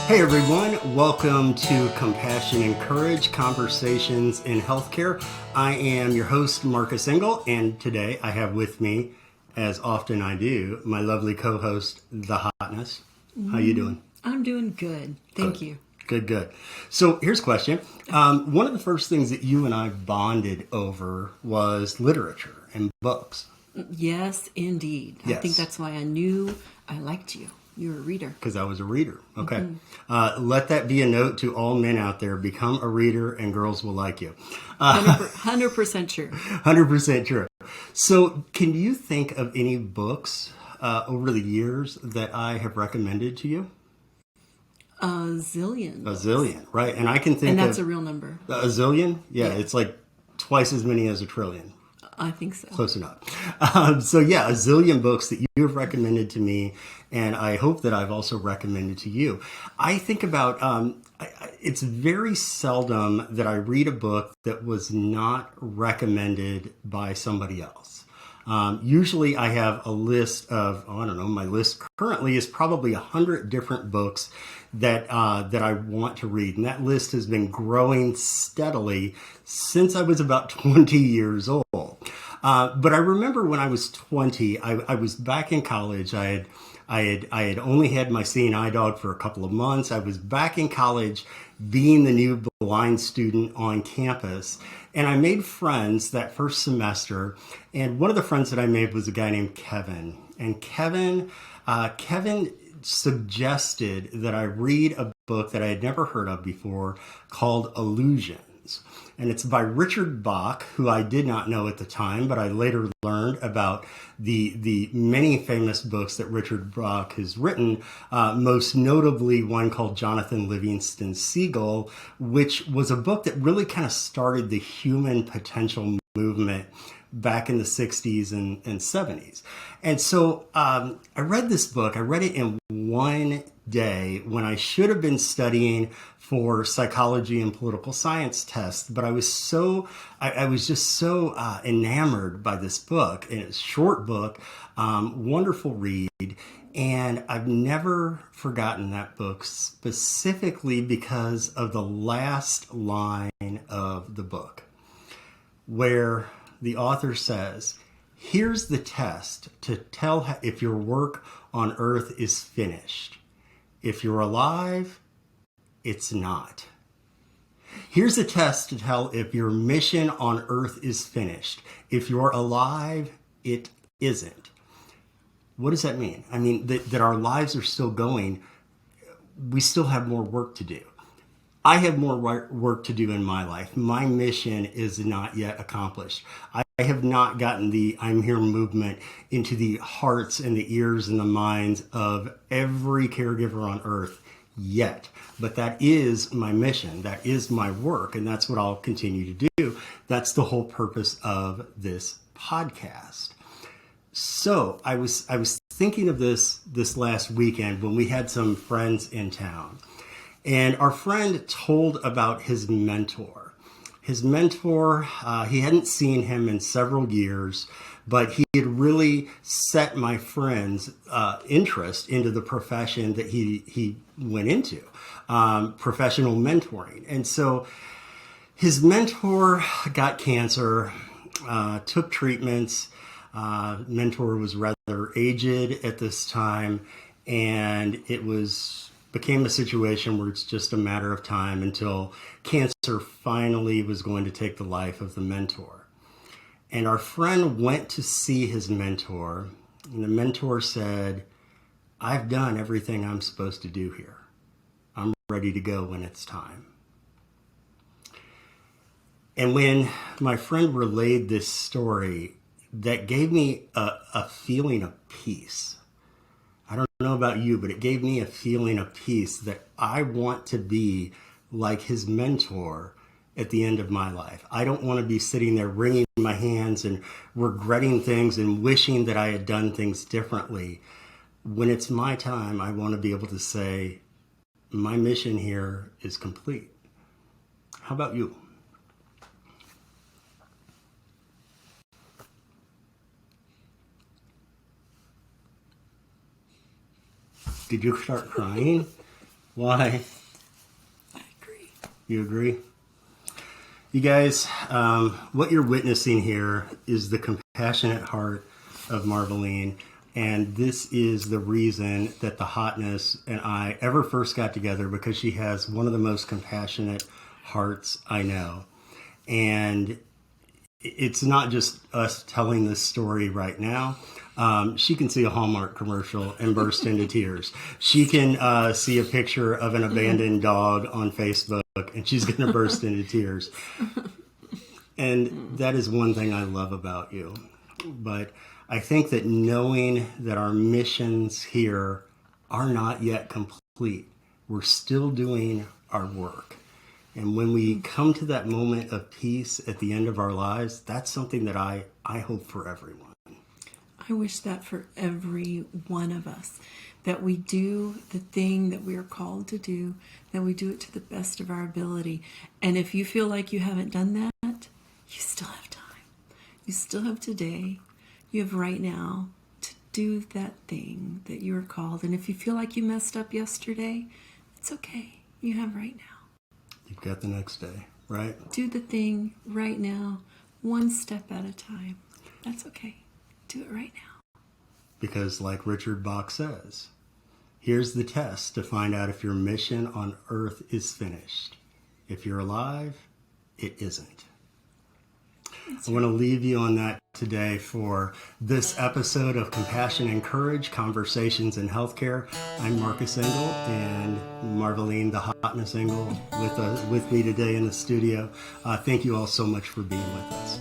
Hey everyone, welcome to Compassion and Courage Conversations in Healthcare. I am your host, Marcus Engel, and today I have with me, as often I do, my lovely co-host, the Hotness. How you doing? I'm doing good. Thank you. Good. So here's a question. One of the first things that you and I bonded over was literature and books. Yes, indeed. I think Yes. that's why I knew I liked you. You're a reader. Because I was a reader. Okay. Let that be a note to all men out there. Become a reader and girls will like you. 100% sure. 100% true. So, can you think of any books over the years that I have recommended to you? A zillion. A zillion, right? And I can think And that's of a real number. a zillion. Yeah, Yeah. it's like twice as many as a trillion. I think so. Close enough. So yeah, a zillion books that you have recommended to me, and I hope that I've also recommended to you. I think about it's very seldom that I read a book that was not recommended by somebody else. Usually I have a list of, I don't know, my list currently is probably 100 different books that I want to read. And that list has been growing steadily since I was about 20 years old. But I remember when I was 20, I was back in college. I had only had my seeing eye dog for a couple of months. I was back in college being the new blind student on campus. And I made friends that first semester. And one of the friends that I made was a guy named Kevin. And Kevin suggested that I read a book that I had never heard of before called Illusions. And it's by Richard Bach, who I did not know at the time, but I later learned about the many famous books that Richard Bach has written, most notably one called Jonathan Livingston Seagull, which was a book that really kind of started the human potential movement back in the 60s and 70s. And so I read this book. I read it in one day when I should have been studying for psychology and political science tests. But I was just so enamored by this book. And it's a short book, wonderful read. And I've never forgotten that book specifically because of the last line of the book, where the author says, here's the test to tell if your work on earth is finished. If you're alive, it's not. Here's a test to tell if your mission on earth is finished. If you're alive, it isn't. What does that mean? I mean, that our lives are still going. We still have more work to do. I have more work to do in my life. My mission is not yet accomplished. I have not gotten the I'm Here movement into the hearts and the ears and the minds of every caregiver on earth yet. But that is my mission. That is my work. And that's what I'll continue to do. That's the whole purpose of this podcast. So I was thinking of this last weekend when we had some friends in town. And our friend told about his mentor. His mentor, he hadn't seen him in several years, but he had really set my friend's interest into the profession that he went into, professional mentoring. And so his mentor got cancer, took treatments. Mentor was rather aged at this time, and it became a situation where it's just a matter of time until cancer finally was going to take the life of the mentor. And our friend went to see his mentor, and the mentor said, I've done everything I'm supposed to do here. I'm ready to go when it's time. And when my friend relayed this story, that gave me a feeling of peace. I don't know about you, but it gave me a feeling of peace that I want to be like his mentor at the end of my life. I don't want to be sitting there wringing my hands and regretting things and wishing that I had done things differently. When it's my time, I want to be able to say, my mission here is complete. How about you? Did you start crying? Why? I agree. You agree? You guys, what you're witnessing here is the compassionate heart of Marveline. And this is the reason that the Hotness and I ever first got together, because she has one of the most compassionate hearts I know. And it's not just us telling this story right now. She can see a Hallmark commercial and burst into tears. She can see a picture of an abandoned dog on Facebook and she's going to burst into tears. And that is one thing I love about you. But I think that knowing that our missions here are not yet complete, we're still doing our work. And when we come to that moment of peace at the end of our lives, that's something that I hope for everyone. I wish that for every one of us, that we do the thing that we are called to do, that we do it to the best of our ability. And if you feel like you haven't done that, you still have time. You still have today. You have right now to do that thing that you are called. And if you feel like you messed up yesterday, it's okay. You have right now. You've got the next day, right? Do the thing right now, one step at a time. That's okay. Do it right now. Because like Richard Bach says, here's the test to find out if your mission on earth is finished. If you're alive, it isn't. I want to leave you on that today for this episode of Compassion and Courage, Conversations in Healthcare. I'm Marcus Engel, and Marveline, the Hotness Engel, with me today in the studio. Thank you all so much for being with us.